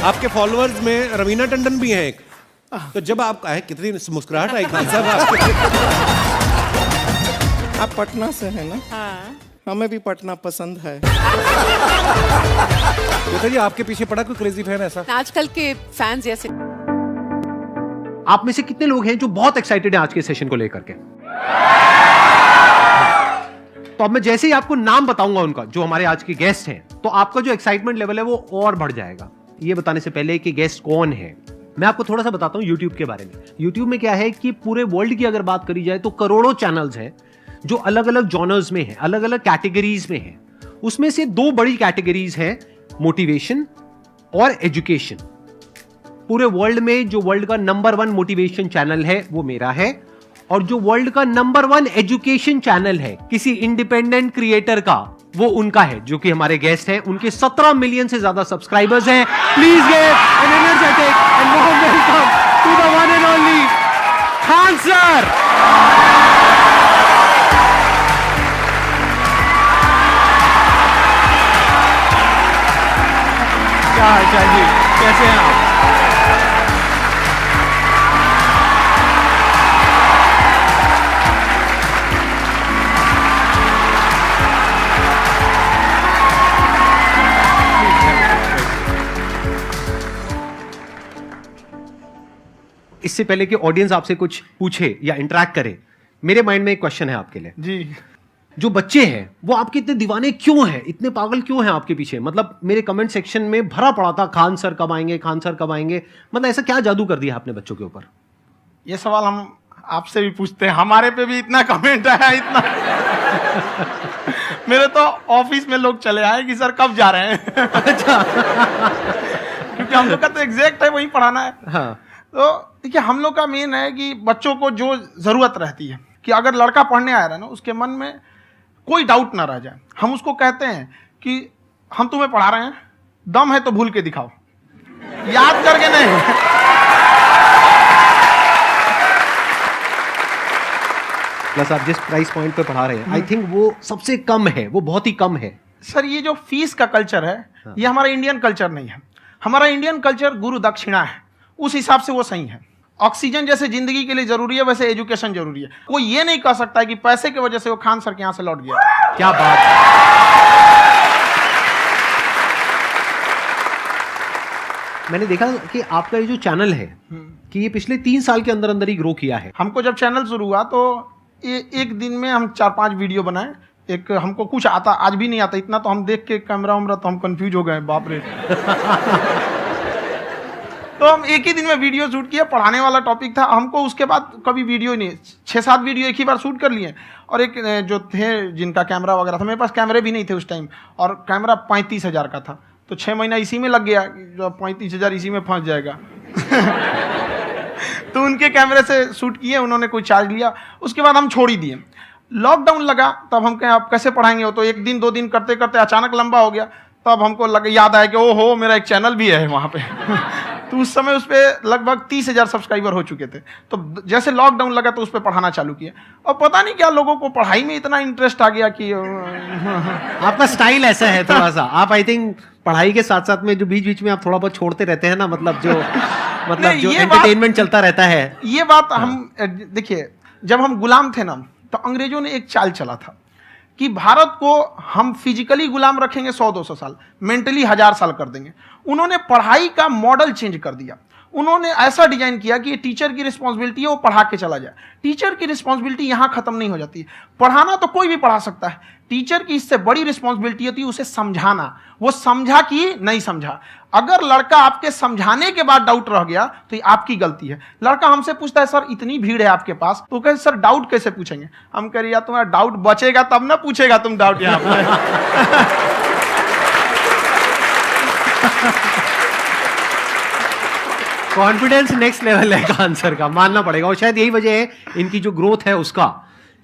आपके फॉलोअर्स में रवीना टंडन भी हैं एक, तो जब आप है कितनी मुस्कुराहट आई खान साहब आपके। आप पटना से हैं ना? हाँ। हमें भी पटना पसंद है। बताइए आपके पीछे पड़ा कोई क्रेजी फैन ऐसा? आजकल के फैंस जैसे आप में से कितने लोग हैं जो बहुत एक्साइटेड हैं आज के सेशन को लेकर के? तो अब मैं जैसे ही आपको नाम बताऊंगा उनका जो हमारे आज के गेस्ट हैं, तो आपका जो एक्साइटमेंट लेवल है वो और बढ़ जाएगा। ये बताने से पहले कि गेस्ट कौन है, मैं आपको थोड़ा सा बताता हूं YouTube के बारे में। YouTube में क्या है कि पूरे वर्ल्ड की अगर बात करी जाए तो करोड़ों चैनल्स हैं जो अलग अलग जॉनर्स में हैं, अलग अलग कैटेगरीज में हैं। उसमें से दो बड़ी कैटेगरीज हैं, मोटिवेशन और एजुकेशन। पूरे वर्ल्ड में जो वर्ल्ड का नंबर 1 मोटिवेशन चैनल है वो मेरा है, और जो वर्ल्ड का नंबर 1 एजुकेशन चैनल है किसी इंडिपेंडेंट क्रिएटर का, वो उनका है, जो कि हमारे गेस्ट हैं। उनके 17 मिलियन से ज्यादा सब्सक्राइबर्स हैं। Please give an energetic and warm welcome to the one and only Khan sir. क्या हाल जी, कैसे हैं आप? इससे पहले कि ऑडियंस आपसे कुछ पूछे या इंटरेक्ट करे, मेरे माइंड में एक क्वेश्चन है आपके लिए जी। जो बच्चे हैं वो आपके इतने दीवाने क्यों हैं, इतने पागल क्यों हैं आपके पीछे? मतलब मेरे कमेंट सेक्शन में भरा पड़ा था, खान सर कब आएंगे, खान सर कब आएंगे। मतलब ऐसा क्या जादू कर दिया आपने बच्चों के ऊपर? ये सवाल हम आपसे भी पूछते हैं, हमारे पे भी इतना कमेंट आया, इतना मेरे तो ऑफिस में लोग चले आए कि सर कब जा रहे हैं। अच्छा। क्योंकि हम लोग का तो एग्जैक्ट है वही पढ़ाना है। हाँ। तो देखिए, हम लोग का मेन है कि बच्चों को जो जरूरत रहती है कि अगर लड़का पढ़ने आया रहा ना, उसके मन में कोई डाउट ना रह जाए। हम उसको कहते हैं कि हम तुम्हें पढ़ा रहे हैं, दम है तो भूल के दिखाओ, याद करके नहीं। प्लस आप जिस प्राइस पॉइंट पे पढ़ा रहे हैं, आई थिंक वो सबसे कम है, वो बहुत ही कम है। सर, ये जो फीस का कल्चर है, ये हमारा इंडियन कल्चर नहीं है। हमारा इंडियन कल्चर गुरु दक्षिणा है, उस हिसाब से वो सही है। ऑक्सीजन जैसे जिंदगी के लिए जरूरी है, वैसे एजुकेशन जरूरी है। कोई ये नहीं कह सकता है कि पैसे की वजह से वो खान सर के यहाँ से लौट गया। क्या बात है। मैंने देखा कि आपका ये जो चैनल है कि ये पिछले 3 साल के अंदर अंदर ही ग्रो किया है। हमको जब चैनल शुरू हुआ तो एक दिन में हम 4-5 वीडियो बनाए। एक हमको कुछ आता, आज भी नहीं आता इतना, तो हम देख के कैमरा उमरा तो हम कंफ्यूज हो गए, बाप रे। तो हम एक ही दिन में वीडियो शूट किया, पढ़ाने वाला टॉपिक था हमको। उसके बाद कभी वीडियो नहीं, 6-7 वीडियो एक ही बार शूट कर लिए। और एक जो थे जिनका कैमरा वगैरह था, मेरे पास कैमरे भी नहीं थे उस टाइम, और कैमरा 35,000 का था। तो 6 महीना इसी में लग गया, जो 35,000 इसी में फंस जाएगा। तो उनके कैमरे से शूट किए, उन्होंने कोई चार्ज लिया, उसके बाद हम छोड़ ही दिए। लॉकडाउन लगा, तब हम कहें आप कैसे पढ़ाएंगे हो, तो 1 दिन 2 दिन करते करते अचानक लंबा हो गया। तब हमको याद आया कि ओहो, मेरा एक चैनल भी है वहाँ पे। तो उस समय उस पर लगभग 30,000 सब्सक्राइबर हो चुके थे। तो जैसे लॉकडाउन लगा तो उस पर पढ़ाना चालू किया, और पता नहीं क्या लोगों को पढ़ाई में इतना इंटरेस्ट आ गया कि आपका स्टाइल ऐसा है थोड़ा सा, आप आई थिंक पढ़ाई के साथ साथ में जो बीच बीच में आप थोड़ा बहुत छोड़ते रहते हैं ना, मतलब जो एंटरटेनमेंट चलता रहता है। ये बात हम देखिए, जब हम गुलाम थे ना, तो अंग्रेजों ने एक चाल चला था कि भारत को हम फिजिकली गुलाम रखेंगे 100-200 साल, मेंटली 1000 साल कर देंगे। उन्होंने पढ़ाई का मॉडल चेंज कर दिया। उन्होंने ऐसा डिजाइन किया कि ये टीचर की रिस्पॉन्सिबिलिटी है, वो पढ़ा के चला जाए। टीचर की रिस्पॉन्सिबिलिटी यहाँ खत्म नहीं हो जाती है। पढ़ाना तो कोई भी पढ़ा सकता है, टीचर की इससे बड़ी रिस्पॉन्सिबिलिटी होती है उसे समझाना। वो समझा कि नहीं समझा। अगर लड़का आपके समझाने के बाद डाउट रह गया तो ये आपकी गलती है। लड़का हमसे पूछता है, सर इतनी भीड़ है आपके पास, तो कहे सर डाउट कैसे पूछेंगे? हम कह रहे यार, तुम्हारा डाउट बचेगा तब ना पूछेगा तुम डाउट यहाँ पे। कॉन्फिडेंस नेक्स्ट लेवल है खान सर का, मानना पड़ेगा। और शायद यही वजह है इनकी जो ग्रोथ है उसका।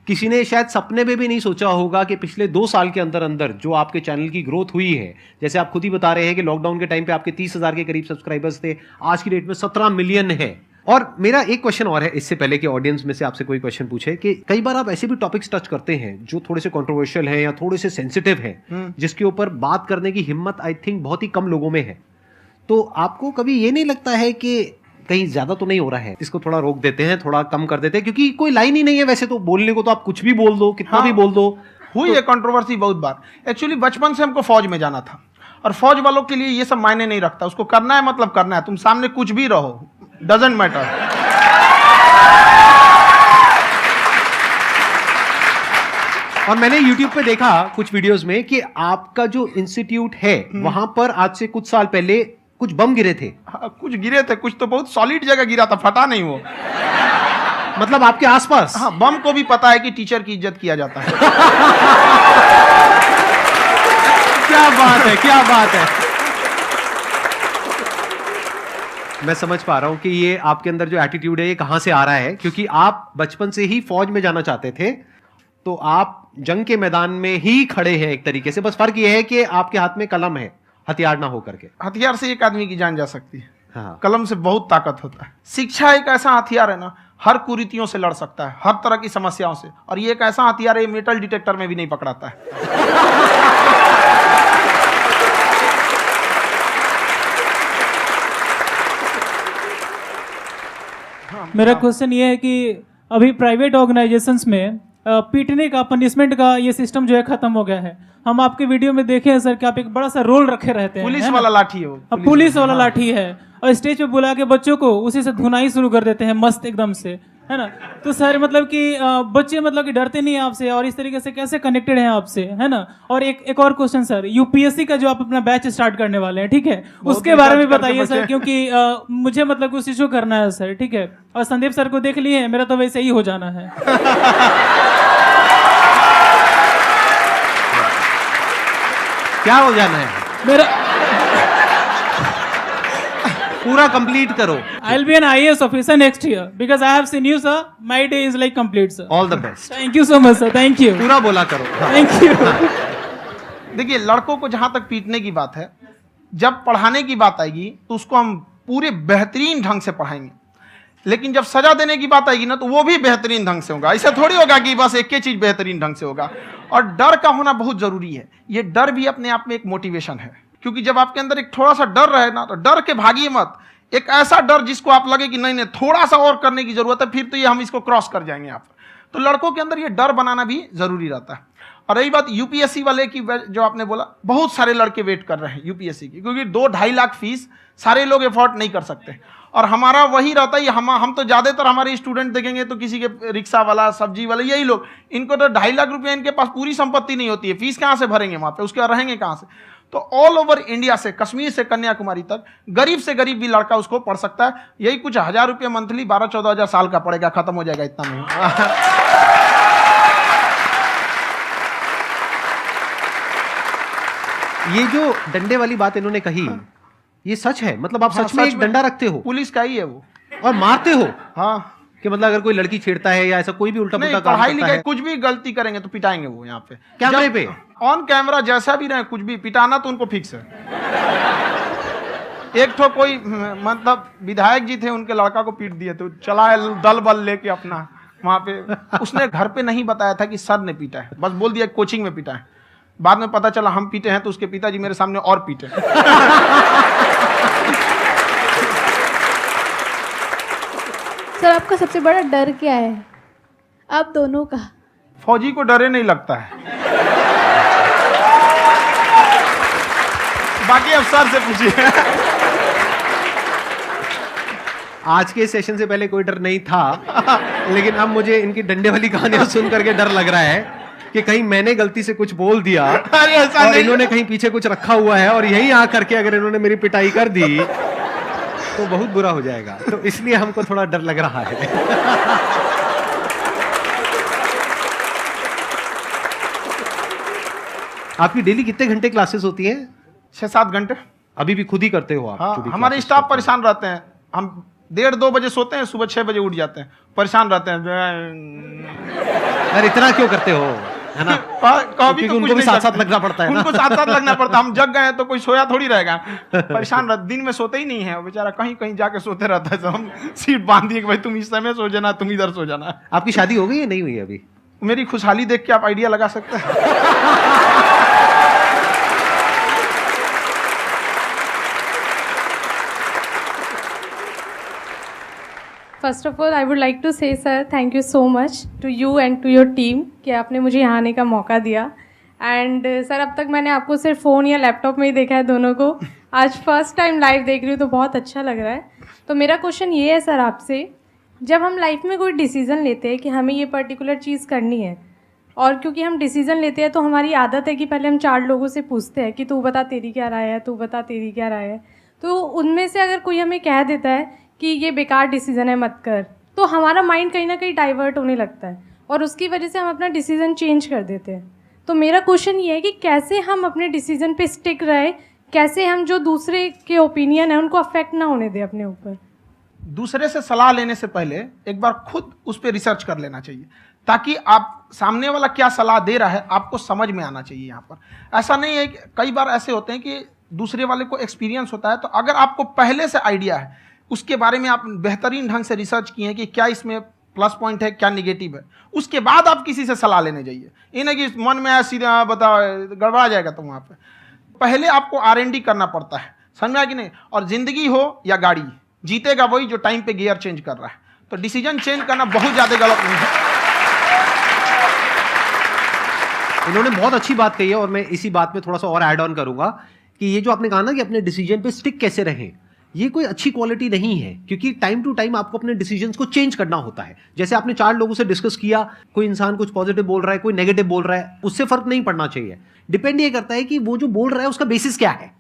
किसी ने शायद सपने में भी नहीं सोचा होगा कि पिछले 2 साल के अंदर अंदर जो आपके चैनल की ग्रोथ हुई है, जैसे आप खुद ही बता रहे हैं कि लॉकडाउन के टाइम पे आपके 30,000 के करीब सब्सक्राइबर्स थे, आज की डेट में 17 मिलियन है। और मेरा एक क्वेश्चन और है, इससे पहले कि ऑडियंस में से आपसे कोई क्वेश्चन पूछे, कि कई बार आप ऐसे भी टॉपिक्स टच करते हैं जो थोड़े से कंट्रोवर्शियल हैं या थोड़े से सेंसिटिव हैं, जिसके ऊपर बात करने की हिम्मत आई थिंक बहुत ही कम लोगों में है। तो आपको कभी ये नहीं लगता है कि कहीं ज्यादा तो नहीं हो रहा है, इसको थोड़ा रोक देते हैं, थोड़ा कम कर देते हैं, क्योंकि कोई लाइन ही नहीं है वैसे तो बोलने को, तो आप कुछ भी बोल दो, कितना भी बोल दो। हुई है कंट्रोवर्सी बहुत बार। एक्चुअली बचपन से हमको फौज में जाना था, और फौज वालों के लिए ये सब मायने नहीं रखता, उसको करना है मतलब करना है, तुम सामने कुछ भी रहो, डजंट मैटर। और मैंने YouTube पे देखा कुछ वीडियोस में कि आपका जो इंस्टीट्यूट है वहां पर आज से कुछ साल पहले कुछ बम गिरे थे। हाँ, कुछ गिरे थे, कुछ तो बहुत सॉलिड जगह गिरा था, फटा नहीं वो। मतलब आपके आसपास? हाँ, बम को भी पता है कि टीचर की इज्जत किया जाता है। क्या बात है, क्या बात है। मैं समझ पा रहा हूं कि ये आपके अंदर जो एटीट्यूड है ये कहां से आ रहा है, क्योंकि आप बचपन से ही फौज में जाना चाहते थे, तो आप जंग के मैदान में ही खड़े हैं एक तरीके से। बस फर्क ये है कि आपके हाथ में कलम है, हथियार ना हो करके। हथियार से एक आदमी की जान जा सकती है, हाँ। कलम से बहुत ताकत होता है। शिक्षा एक ऐसा हथियार है ना, हर कुरीतियों से लड़ सकता है, हर तरह की समस्याओं से। और ये एक ऐसा हथियार है, मेटल डिटेक्टर में भी नहीं पकड़ाता है। मेरा क्वेश्चन ये है कि अभी प्राइवेट ऑर्गेनाइजेशंस में पीटने का, पनिशमेंट का ये सिस्टम जो है खत्म हो गया है। हम आपके वीडियो में देखे हैं सर कि आप एक बड़ा सा रोल रखे रहते हैं, पुलिस वाला लाठी है वो, पुलिस वाला लाठी है, और स्टेज पे बुला के बच्चों को उसी से धुनाई शुरू कर देते हैं मस्त एकदम से, है ना। तो सर मतलब कि बच्चे मतलब कि डरते नहीं हैं आपसे, और इस तरीके से कैसे कनेक्टेड हैं आपसे, है ना। और एक और क्वेश्चन सर, यूपीएससी का जो आप अपना बैच स्टार्ट करने वाले हैं, ठीक है, उसके बारे में बताइए सर, क्योंकि मुझे मतलब उस इशू करना है सर, ठीक है। और संदीप सर को देख लिए, मेरा तो वैसे ही हो जाना है। क्या हो जाना है? मेरा पूरा कंप्लीट करो। I'll be an IAS officer next year because I have seen you, sir. My day is like complete, sir. All the best. Thank you so much, sir. Thank you. पूरा बोला करो। Thank you. देखिए, लड़कों को जहां तक पीटने की बात है, जब पढ़ाने की बात आएगी तो उसको हम पूरे बेहतरीन ढंग से पढ़ाएंगे, लेकिन जब सजा देने की बात आएगी ना, तो वो भी बेहतरीन ढंग से होगा। ऐसा थोड़ी होगा कि बस एक ही चीज बेहतरीन ढंग से होगा। और डर का होना बहुत जरूरी है। ये डर भी अपने आप में एक मोटिवेशन है, क्योंकि जब आपके अंदर एक थोड़ा सा डर रहे ना, तो डर के भागिए मत। एक ऐसा डर जिसको आप लगे कि नहीं नहीं थोड़ा सा और करने की जरूरत है, फिर तो ये हम इसको क्रॉस कर जाएंगे यहाँ पर। तो लड़कों के अंदर ये डर बनाना भी जरूरी रहता है। और रही बात यूपीएससी वाले की, जो आपने बोला, बहुत सारे लड़के वेट कर रहे हैं यूपीएससी की, क्योंकि 2-2.5 लाख फीस सारे लोग एफोर्ड नहीं कर सकते। और हमारा वही रहता है, हम तो ज्यादातर हमारे स्टूडेंट देखेंगे तो किसी के रिक्शा वाला, सब्जी वाला, यही लोग, इनको तो 2.5 लाख रुपया, इनके पास पूरी संपत्ति नहीं होती है, फीस कहाँ से भरेंगे वहां पे, उसके बाद रहेंगे कहाँ से। तो ऑल ओवर इंडिया से, कश्मीर से कन्याकुमारी तक, गरीब से गरीब भी लड़का उसको पढ़ सकता है। यही कुछ 1000 रुपये मंथली, 12-14 हजार साल का पड़ेगा, खत्म हो जाएगा, इतना नहीं। ये जो डंडे वाली बात इन्होंने कही, ये सच है? मतलब आप सच में एक डंडा रखते हो? पुलिस का ही है वो। और मारते हो? हाँ, कि मतलब अगर कोई लड़की छेड़ता है या ऐसा कोई भी उल्टा पुल्टा काम पढ़ाई करता लिखाई है, कुछ भी गलती करेंगे तो पिटाएंगे वो यहाँ पे, कैमरे पे, ऑन कैमरा, जैसा भी रहे, कुछ भी पिटाना तो उनको फिक्स है। एक तो कोई मतलब विधायक जी थे, उनके लड़का को पीट दिए, तो चला दल बल लेके अपना वहां पे। उसने घर पे नहीं बताया था कि सर ने पीटा है, बस बोल दिया कोचिंग में पीटा है। बाद में पता चला हम पीटे हैं, तो उसके पिताजी मेरे सामने और पीटे। सर, आपका सबसे बड़ा डर क्या है, आप दोनों का? फौजी को डरे नहीं लगता है, बाकी अब सर से पूछिए। आज के सेशन से पहले कोई डर नहीं था, लेकिन अब मुझे इनकी डंडे वाली कहानियां सुन करके डर लग रहा है कि कहीं मैंने गलती से कुछ बोल दिया और इन्होंने कहीं पीछे कुछ रखा हुआ है, और यहीं आ करके अगर इन्होंने मेरी पिटाई कर दी तो बहुत बुरा हो जाएगा। तो इसलिए हमको थोड़ा डर लग रहा है। आपकी डेली कितने घंटे क्लासेस होती हैं? 6-7 घंटे। अभी भी खुद ही करते हो आप? हाँ, हमारे स्टाफ परेशान रहते हैं। हम 1:30-2 बजे सोते हैं, सुबह 6 बजे उठ जाते हैं, परेशान रहते हैं। यार इतना क्यों करते हो? है ना? कभी क्योंकि तो उनको कुछ भी नहीं साथ साथ सकते। लगना पड़ता है ना। उनको साथ साथ लगना पड़ता है। हम जग गए हैं तो कोई सोया थोड़ी रहेगा, परेशान रह, दिन में सोते ही नहीं है, बेचारा कहीं कहीं जाके सोते रहता है। तो हम सीट बांध दिए कि भाई तुम इस समय सो जाना, तुम इधर सो जाना। आपकी शादी हो गई या नहीं हुई अभी? मेरी खुशहाली देख के आप आइडिया लगा सकते हैं। First of all I would like to say sir thank you so much to you and to your team कि आपने मुझे यहाँ आने का मौका दिया। एंड सर अब तक मैंने आपको सिर्फ फ़ोन या लैपटॉप में ही देखा है दोनों को, आज फर्स्ट टाइम लाइव देख रही हूँ तो बहुत अच्छा लग रहा है। तो मेरा क्वेश्चन ये है सर आपसे, जब हम लाइफ में कोई डिसीज़न लेते हैं कि हमें ये पर्टिकुलर चीज़ करनी है, और क्योंकि हम डिसीज़न लेते हैं तो हमारी आदत है कि पहले हम 4 लोगों से पूछते हैं कि तू बता तेरी क्या राय है, तू बता तेरी क्या राय है। तो उनमें से अगर कोई हमें कह देता है कि ये बेकार डिसीज़न है मत कर, तो हमारा माइंड कहीं ना कहीं डाइवर्ट होने लगता है और उसकी वजह से हम अपना डिसीज़न चेंज कर देते हैं। तो मेरा क्वेश्चन ये है कि कैसे हम अपने डिसीज़न पे स्टिक रहे, कैसे हम जो दूसरे के ओपिनियन है उनको अफेक्ट ना होने दें अपने ऊपर। दूसरे से सलाह लेने से पहले एक बार खुद उस पर रिसर्च कर लेना चाहिए, ताकि आप सामने वाला क्या सलाह दे रहा है आपको समझ में आना चाहिए। यहाँ पर ऐसा नहीं है कि कई बार ऐसे होते हैं कि दूसरे वाले को एक्सपीरियंस होता है, तो अगर आपको पहले से आइडिया है, उसके बारे में आप बेहतरीन ढंग से रिसर्च किए हैं कि क्या इसमें प्लस पॉइंट है, क्या निगेटिव है, उसके बाद आप किसी से सलाह लेने जाइए। ये नहीं कि मन में आया सीधा बताओ, गड़बड़ा जाएगा। तो वहाँ पे पहले आपको R&D करना पड़ता है, समझ में आया कि नहीं? और ज़िंदगी हो या गाड़ी, जीतेगा वही जो टाइम पे गियर चेंज कर रहा है। तो डिसीजन चेंज करना बहुत ज़्यादा गलत नहीं है। इन्होंने बहुत अच्छी बात कही है और मैं इसी बात में थोड़ा सा और ऐड ऑन करूंगा कि ये जो आपने कहा ना कि अपने डिसीजन पे स्टिक कैसे रहें, ये कोई अच्छी क्वालिटी नहीं है, क्योंकि टाइम टू टाइम आपको अपने डिसीजंस को चेंज करना होता है। जैसे आपने 4 लोगों से डिस्कस किया, कोई इंसान कुछ पॉजिटिव बोल रहा है, कोई नेगेटिव बोल रहा है, उससे फर्क नहीं पड़ना चाहिए। डिपेंड ये करता है कि वो जो बोल रहा है उसका बेसिस क्या है।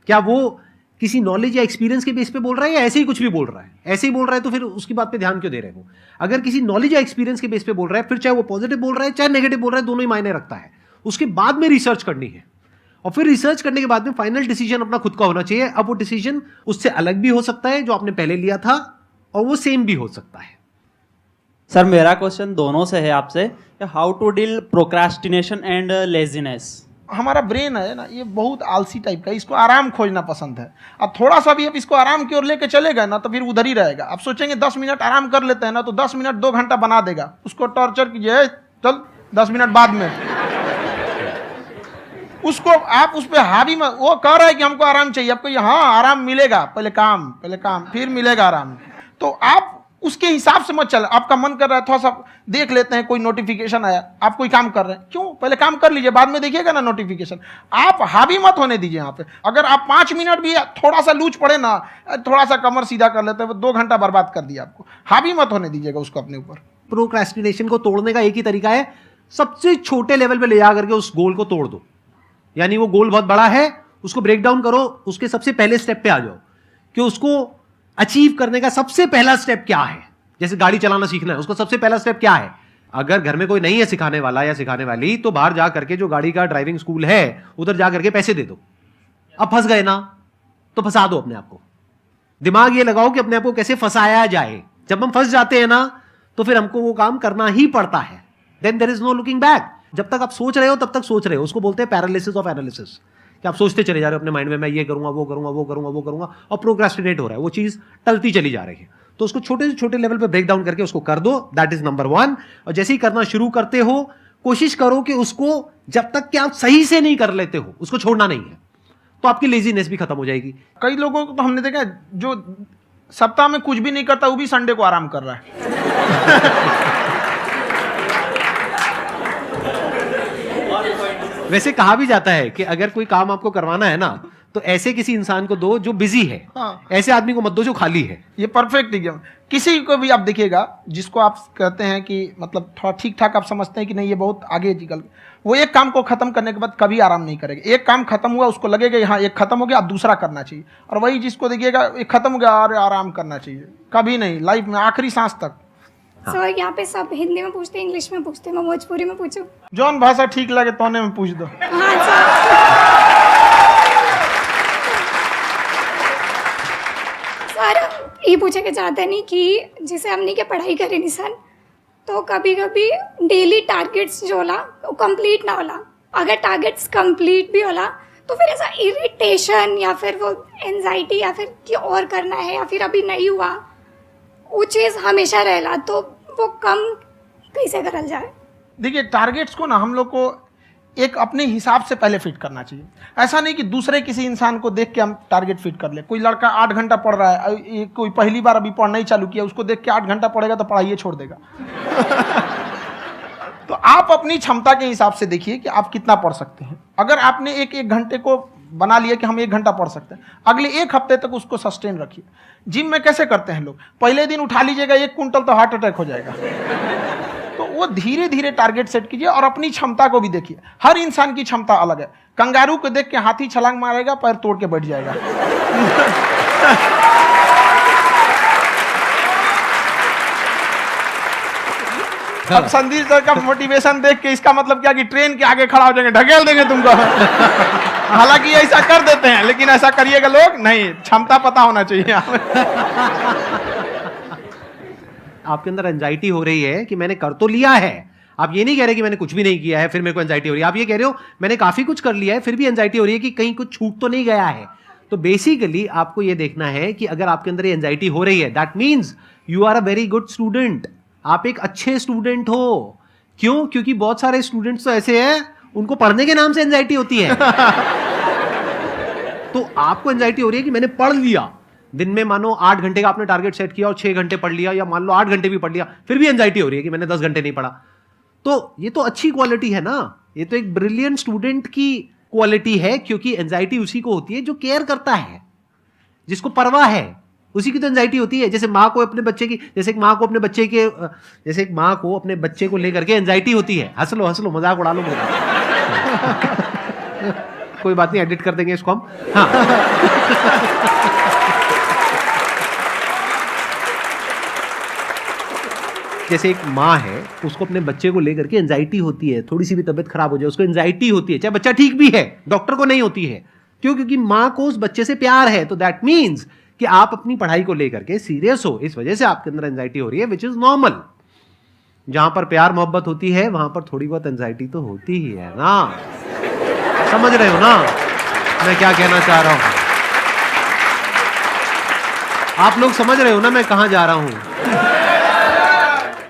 क्या वो किसी नॉलेज या एक्सपीरियंस के बेस पे बोल रहा है या ऐसे ही कुछ भी बोल रहा है? ऐसे ही बोल रहा है तो फिर उसकी बात पे ध्यान क्यों दे रहे हो? अगर किसी नॉलेज या एक्सपीरियंस के बेस पे बोल रहा है, फिर चाहे वो पॉजिटिव बोल रहा है चाहे नेगेटिव बोल रहा है, दोनों ही मायने रखता है। उसके बाद में रिसर्च करनी है और फिर रिसर्च करने के बाद में फाइनल डिसीजन अपना खुद का होना चाहिए। अब वो डिसीजन उससे अलग भी हो सकता है जो आपने पहले लिया था, और वो सेम भी हो सकता है। सर मेरा क्वेश्चन दोनों से है आपसे, how to deal procrastination and laziness. हमारा ब्रेन है ना, ये बहुत आलसी टाइप का, इसको आराम खोजना पसंद है। अब थोड़ा सा भी अब इसको आराम की ओर लेके चलेगा ना तो फिर उधर ही रहेगा। आप सोचेंगे 10 मिनट आराम कर लेते हैं ना, तो 10 मिनट 2 घंटा बना देगा। उसको टॉर्चर कीजिए, चल 10 मिनट बाद में। उसको आप उस पर हावी मत, वो कह रहा है कि हमको आराम चाहिए, आपको हाँ आराम मिलेगा, पहले काम फिर मिलेगा आराम। तो आप उसके हिसाब से मत चल। आपका मन कर रहा है थोड़ा सा देख लेते हैं, कोई नोटिफिकेशन आया, आप कोई काम कर रहे हैं, क्यों पहले काम कर लीजिए, बाद में देखिएगा ना नोटिफिकेशन। आप हावी मत होने दीजिए यहाँ पे। अगर आप 5 मिनट भी थोड़ा सा लूज पड़े ना, थोड़ा सा कमर सीधा कर लेते हैं, 2 घंटा बर्बाद कर दिया आपको। हावी मत होने दीजिएगा उसको अपने ऊपर। प्रोक्रेस्टिनेशन को तोड़ने का एक ही तरीका है, सबसे छोटे लेवल पे ले जा करके उस गोल को तोड़ दो। यानी वो गोल बहुत बड़ा है, उसको ब्रेक डाउन करो, उसके सबसे पहले स्टेप पे आ जाओ कि उसको अचीव करने का सबसे पहला स्टेप क्या है। जैसे गाड़ी चलाना सीखना है, उसका सबसे पहला स्टेप क्या है। अगर घर में कोई नहीं है सिखाने वाला या सिखाने वाली, तो बाहर जा करके जो गाड़ी का ड्राइविंग स्कूल है उधर जा करके पैसे दे दो। अब फंस गए ना तो फंसा दो अपने आप को। दिमाग ये लगाओ कि अपने आप को कैसे फंसाया जाए। जब हम फंस जाते हैं ना तो फिर हमको वो काम करना ही पड़ता है। Then there is no looking back. जब तक आप सोच रहे हो तब तक सोच रहे हो, उसको बोलते हैं पैरालिसिस ऑफ एनालिसिस, कि आप सोचते चले जा रहे हो अपने माइंड में, मैं ये करूंगा वो करूंगा वो करूंगा वो करूंगा, और प्रोक्रेस्टिनेट हो रहा है, वो चीज टलती चली जा रही है। तो उसको छोटे से छोटे लेवल पे ब्रेक डाउन करके उसको कर दो, दैट इज नंबर 1। और जैसे ही करना शुरू करते हो, कोशिश करो कि उसको जब तक कि आप सही से नहीं कर लेते हो उसको छोड़ना नहीं है, तो आपकी लेजीनेस भी खत्म हो जाएगी। कई लोगों को तो हमने देखा जो सप्ताह में कुछ भी नहीं करता, वो भी संडे को आराम कर रहा है। वैसे कहा भी जाता है कि अगर कोई काम आपको करवाना है ना तो ऐसे किसी इंसान को दो जो बिजी है। हाँ। ऐसे आदमी को मत दो जो खाली है। ये परफेक्ट एग्जाम। किसी को भी आप देखिएगा जिसको आप कहते हैं कि मतलब थोड़ा ठीक ठाक आप समझते हैं कि नहीं ये बहुत आगे निकल, वो एक काम को खत्म करने के बाद कभी आराम नहीं करेगा। एक काम खत्म हुआ उसको लगेगा हाँ एक खत्म हो गया, अब दूसरा करना चाहिए। और वही जिसको देखिएगा एक खत्म हो गया और आराम करना चाहिए, कभी नहीं, लाइफ में आखिरी सांस तक। सर यहाँ पे सब हिंदी में पूछते हैं, इंग्लिश में पूछते हैं, मैं भोजपुरी में पूछूं? जौन भाषा ठीक लगे तोने में पूछ दो। हाँ सर। सर ये पूछे के चाहते नहीं कि जैसे हमने क्या पढ़ाई करे निशान, तो कभी कभी डेली टारगेट्स जो होला वो कंप्लीट ना होला, अगर टारगेट्स कंप्लीट भी होला तो फिर ऐसा इरिटेशन या फिर वो एंजाइटी या फिर कि और करना है या फिर अभी नहीं हुआ, वो चीज़ हमेशा रहेला, तो वो कम कैसे करल जाए? देखिए, टारगेट्स को ना हम लोग को एक अपने हिसाब से पहले फिट करना चाहिए। ऐसा नहीं कि दूसरे किसी इंसान को देख के हम टारगेट फिट कर ले। कोई लड़का 8 घंटा पढ़ रहा है, कोई पहली बार अभी पढ़ना ही चालू किया, उसको देख के 8 घंटा पढ़ेगा तो पढ़ाइए छोड़ देगा। तो आप अपनी क्षमता के हिसाब से देखिए कि आप कितना पढ़ सकते हैं। अगर आपने एक घंटे को बना लिया कि हम 1 घंटा पढ़ सकते हैं, अगले 1 हफ्ते तक उसको सस्टेन रखिए। जिम में कैसे करते हैं लोग, पहले दिन उठा लीजिएगा 1 कुंटल तो हार्ट अटैक हो जाएगा। तो वो धीरे धीरे टारगेट सेट कीजिए और अपनी क्षमता को भी देखिए। हर इंसान की क्षमता अलग है। कंगारू को देख के हाथी छलांग मारेगा, पैर तोड़ के बैठ जाएगा। अब संदीप सर का मोटिवेशन देख के इसका मतलब क्या कि ट्रेन के आगे खड़ा हो जाएंगे, ढकेल देंगे तुमको। हालांकि ऐसा कर देते हैं, लेकिन ऐसा करिएगा लोग नहीं, क्षमता पता होना चाहिए। आपके अंदर एंजाइटी हो रही है कि मैंने कर तो लिया है, आप ये नहीं कह रहे कि मैंने कुछ भी नहीं किया है फिर मेरे को एंजाइटी हो रही है, आप ये कह रहे हो मैंने काफी कुछ कर लिया है फिर भी एंजाइटी हो रही है कि कहीं कुछ छूट तो नहीं गया है। तो बेसिकली आपको ये देखना है कि अगर आपके अंदर ये एंजाइटी हो रही है, that means you are a very good student, आप एक अच्छे स्टूडेंट हो। क्यों? क्योंकि बहुत सारे स्टूडेंट्स तो ऐसे हैं उनको पढ़ने के नाम से एंजाइटी होती है। तो आपको एंजाइटी हो रही है कि मैंने पढ़ लिया, दिन में मानो 8 घंटे का आपने टारगेट सेट किया और 6 घंटे पढ़ लिया, या मान लो 8 घंटे भी पढ़ लिया, फिर भी एंजाइटी हो रही है कि मैंने 10 घंटे नहीं पढ़ा। तो ये तो अच्छी क्वालिटी है ना, ये तो एक ब्रिलियंट स्टूडेंट की क्वालिटी है, क्योंकि एंजाइटी उसी को होती है जो केयर करता है, जिसको परवाह है, उसी की तो एंजाइटी होती है। जैसे माँ को अपने बच्चे की, जैसे एक माँ को अपने बच्चे को लेकर के एंजाइटी होती है। हंस लो मजाक उड़ा लो मेरा। कोई बात नहीं, एडिट कर देंगे इसको हम। हाँ। जैसे एक माँ है, उसको अपने बच्चे को लेकर के एंजाइटी होती है, थोड़ी सी भी तबीयत खराब हो जाए उसको एंजाइटी होती है, चाहे बच्चा ठीक भी है, डॉक्टर को नहीं होती है। क्यों? क्योंकि माँ को उस बच्चे से प्यार है। तो दैट मीन्स कि आप अपनी पढ़ाई को लेकर के सीरियस हो, इस वजह से आपके अंदर एंजाइटी हो रही है, विच इज नॉर्मल। जहां पर प्यार मोहब्बत होती है वहां पर थोड़ी बहुत एंजाइटी तो होती ही है ना। समझ रहे हो ना मैं क्या कहना चाह रहा हूं? आप लोग समझ रहे हो ना मैं कहां जा रहा हूं?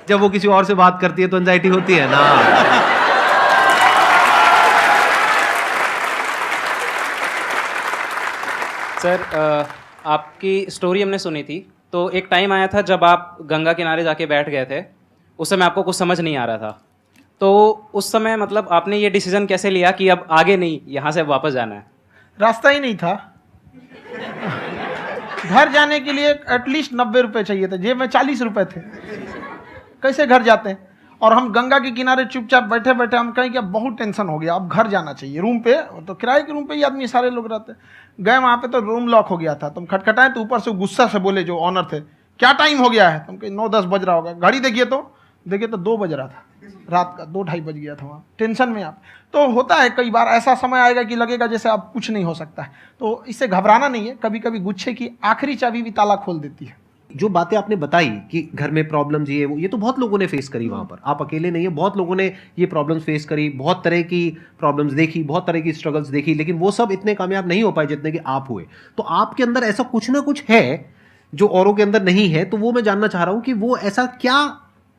जब वो किसी और से बात करती है तो एंजाइटी होती है ना। सर, आपकी स्टोरी हमने सुनी थी, तो एक टाइम आया था जब आप गंगा किनारे जाके बैठ गए थे, उस समय आपको कुछ समझ नहीं आ रहा था। तो उस समय मतलब आपने ये डिसीजन कैसे लिया कि अब आगे नहीं, यहाँ से वापस जाना है? रास्ता ही नहीं था। घर जाने के लिए एटलीस्ट 90 रुपए चाहिए थे, जेब में 40 रुपए थे। कैसे घर जाते हैं? और हम गंगा के किनारे चुपचाप बैठे बैठे हम कहें कि बहुत टेंशन हो गया, अब घर जाना चाहिए। रूम पे तो किराए के रूम पे ही आदमी सारे लोग रहते। गए वहाँ पे तो रूम लॉक हो गया था। तुम खटखटाए तो ऊपर से गुस्सा से बोले जो ऑनर थे, क्या टाइम हो गया है? तुम कहीं 9-10 बज रहा होगा। घड़ी देखिए तो 2 बज रहा था रात का, 2-2:30 बज गया था वहाँ। टेंशन में आप तो होता है, कई बार ऐसा समय आएगा कि लगेगा जैसे अब कुछ नहीं हो सकता है। तो इससे घबराना नहीं है। कभी कभी गुच्छे की आखिरी चाबी भी ताला खोल देती है। जो बातें आपने बताई कि घर में प्रॉब्लम्स ये तो बहुत लोगों ने फेस करी वहां पर, आप अकेले नहीं है, बहुत लोगों ने ये प्रॉब्लम्स फेस करी, बहुत तरह की प्रॉब्लम्स देखी, बहुत तरह की स्ट्रगल्स देखी, लेकिन वो सब इतने कामयाब नहीं हो पाए जितने कि आप हुए। तो आपके अंदर ऐसा कुछ ना कुछ है जो औरों के अंदर नहीं है। तो वो मैं जानना चाह रहा हूं कि वो ऐसा क्या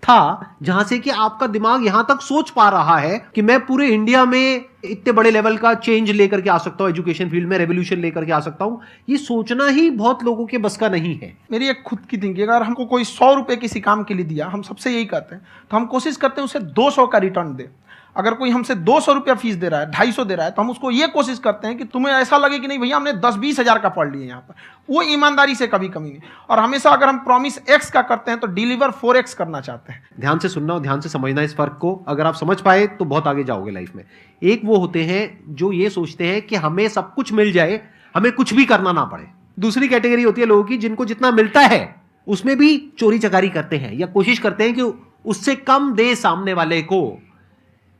था जहां से कि आपका दिमाग यहां तक सोच पा रहा है कि मैं पूरे इंडिया में इतने बड़े लेवल का चेंज लेकर के आ सकता हूं, एजुकेशन फील्ड में रेवोल्यूशन लेकर के आ सकता हूं। ये सोचना ही बहुत लोगों के बस का नहीं है। मेरी एक खुद की थिंकिंग, अगर हमको कोई 100 रुपए किसी काम के लिए दिया, हम सबसे यही कहते हैं, तो हम कोशिश करते हैं उसे 200 का रिटर्न दे। अगर कोई हमसे 200 रुपया फीस दे रहा है, 250 दे रहा है, तो हम उसको ये कोशिश करते हैं कि तुम्हें ऐसा लगे कि नहीं भैया हमने 10-20 हज़ार का पढ़ लिया यहाँ पर। वो ईमानदारी से कभी कमी नहीं। और हमेशा अगर हम प्रॉमिस X का करते हैं तो डिलीवर 4X करना चाहते हैं। ध्यान से सुनना और ध्यान से समझना इस फर्क को। अगर आप समझ पाए तो बहुत आगे जाओगे लाइफ में। एक वो होते हैं जो ये सोचते हैं कि हमें सब कुछ मिल जाए, हमें कुछ भी करना ना पड़े। दूसरी कैटेगरी होती है लोगों की जिनको जितना मिलता है उसमें भी चोरी चकारी करते हैं या कोशिश करते हैं कि उससे कम दे सामने वाले को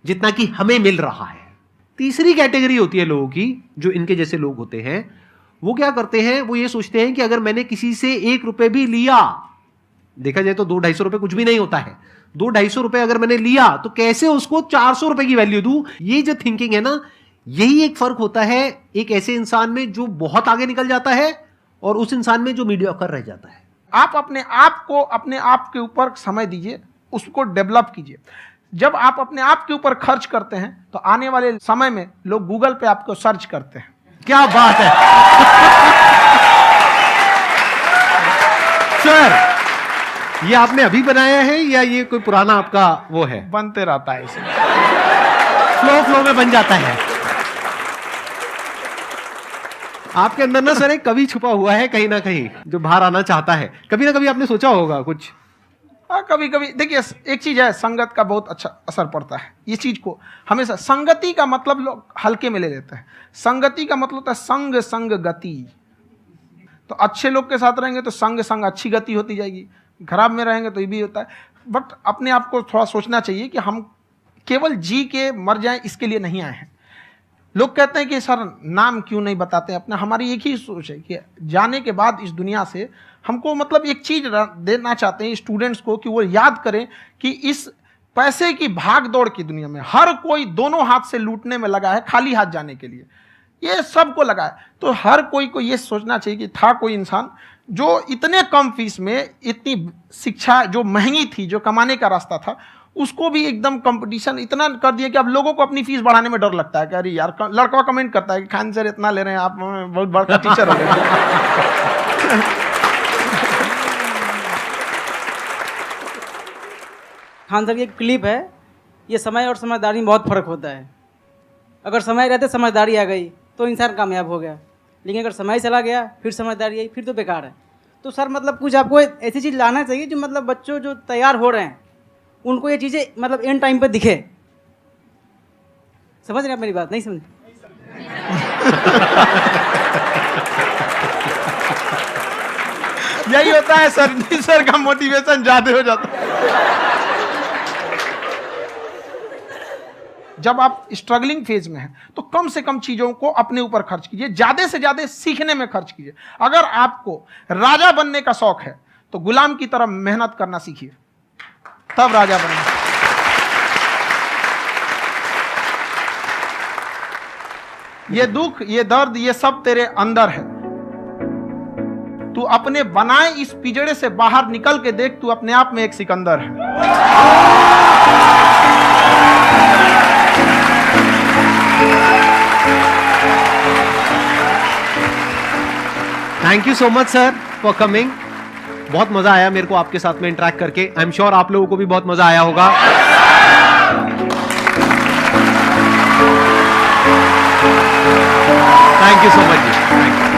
जितना कि हमें मिल रहा है। तीसरी कैटेगरी होती है लोगों की जो इनके जैसे लोग होते हैं। वो क्या करते हैं? वो ये सोचते हैं कि अगर मैंने किसी से 1 रुपए भी लिया देखा जाए तो 200-250 रुपए कुछ भी नहीं होता है। 200-250 रुपए अगर मैंने लिया तो कैसे उसको 400 रुपए की वैल्यू दूं, ये जो थिंकिंग है ना, यही एक फर्क होता है एक ऐसे इंसान में जो बहुत आगे निकल जाता है और उस इंसान में जो मीडियोकर रह जाता है। आप अपने आप को अपने आप के ऊपर समय दीजिए, उसको डेवलप कीजिए। जब आप अपने आप के ऊपर खर्च करते हैं तो आने वाले समय में लोग गूगल पे आपको सर्च करते हैं। क्या बात है सर, ये आपने अभी बनाया है या ये कोई पुराना आपका वो है? बनते रहता है इसे, फ्लो में बन जाता है। आपके अंदर ना सर एक कवि छुपा हुआ है कहीं ना कहीं जो बाहर आना चाहता है। कभी ना कभी आपने सोचा होगा कुछ? हाँ, कभी कभी देखिए, एक चीज है, संगत का बहुत अच्छा असर पड़ता है। ये चीज को हमेशा, संगति का मतलब लोग हल्के में ले लेते हैं। संगति का मतलब होता है संग संग गति। तो अच्छे लोग के साथ रहेंगे तो संग संग अच्छी गति होती जाएगी, खराब में रहेंगे तो ये भी होता है। बट अपने आप को थोड़ा सोचना चाहिए कि हम केवल जी के मर जाएं इसके लिए नहीं आए हैं। लोग कहते हैं कि सर नाम क्यों नहीं बताते अपना। हमारी एक ही सोच है कि जाने के बाद इस दुनिया से हमको मतलब एक चीज देना चाहते हैं स्टूडेंट्स को, कि वो याद करें कि इस पैसे की भाग दौड़ की दुनिया में हर कोई दोनों हाथ से लूटने में लगा है, खाली हाथ जाने के लिए ये सबको लगा है। तो हर कोई को ये सोचना चाहिए कि था कोई इंसान जो इतने कम फीस में इतनी शिक्षा जो महंगी थी, जो कमाने का रास्ता था, उसको भी एकदम कंपटीशन इतना कर दिया कि अब लोगों को अपनी फीस बढ़ाने में डर लगता है कि अरे यार, लड़का कमेंट करता है कि खान सर इतना ले रहे हैं, आप बहुत बड़ा टीचर हो गए। खान सर की एक क्लिप है, ये समय और समझदारी में बहुत फ़र्क होता है। अगर समय रहते समझदारी आ गई तो इंसान कामयाब हो गया, लेकिन अगर समय चला गया फिर समझदारी आई फिर तो बेकार है। तो सर मतलब कुछ आपको ऐसी चीज़ लाना चाहिए जो मतलब बच्चों जो तैयार हो रहे हैं उनको ये चीज़ें मतलब एंड टाइम पे दिखे। समझ रहे आप मेरी बात? नहीं समझ? यही होता है सर का मोटिवेशन ज्यादा हो जाता है। जब आप स्ट्रगलिंग फेज में हैं तो कम से कम चीजों को अपने ऊपर खर्च कीजिए, ज्यादा से ज्यादा सीखने में खर्च कीजिए। अगर आपको राजा बनने का शौक है तो गुलाम की तरह मेहनत करना सीखिए, तब राजा बनना। ये दुख, ये दर्द, ये सब तेरे अंदर है। तू अपने बनाए इस पिंजड़े से बाहर निकल के देख, तू अपने आप में एक सिकंदर है। Thank you so much sir for coming. बहुत मजा आया मेरे को आपके साथ में इंटरेक्ट करके। आई एम श्योर आप लोगों को भी बहुत मजा आया होगा। Thank you so much ji, thank you.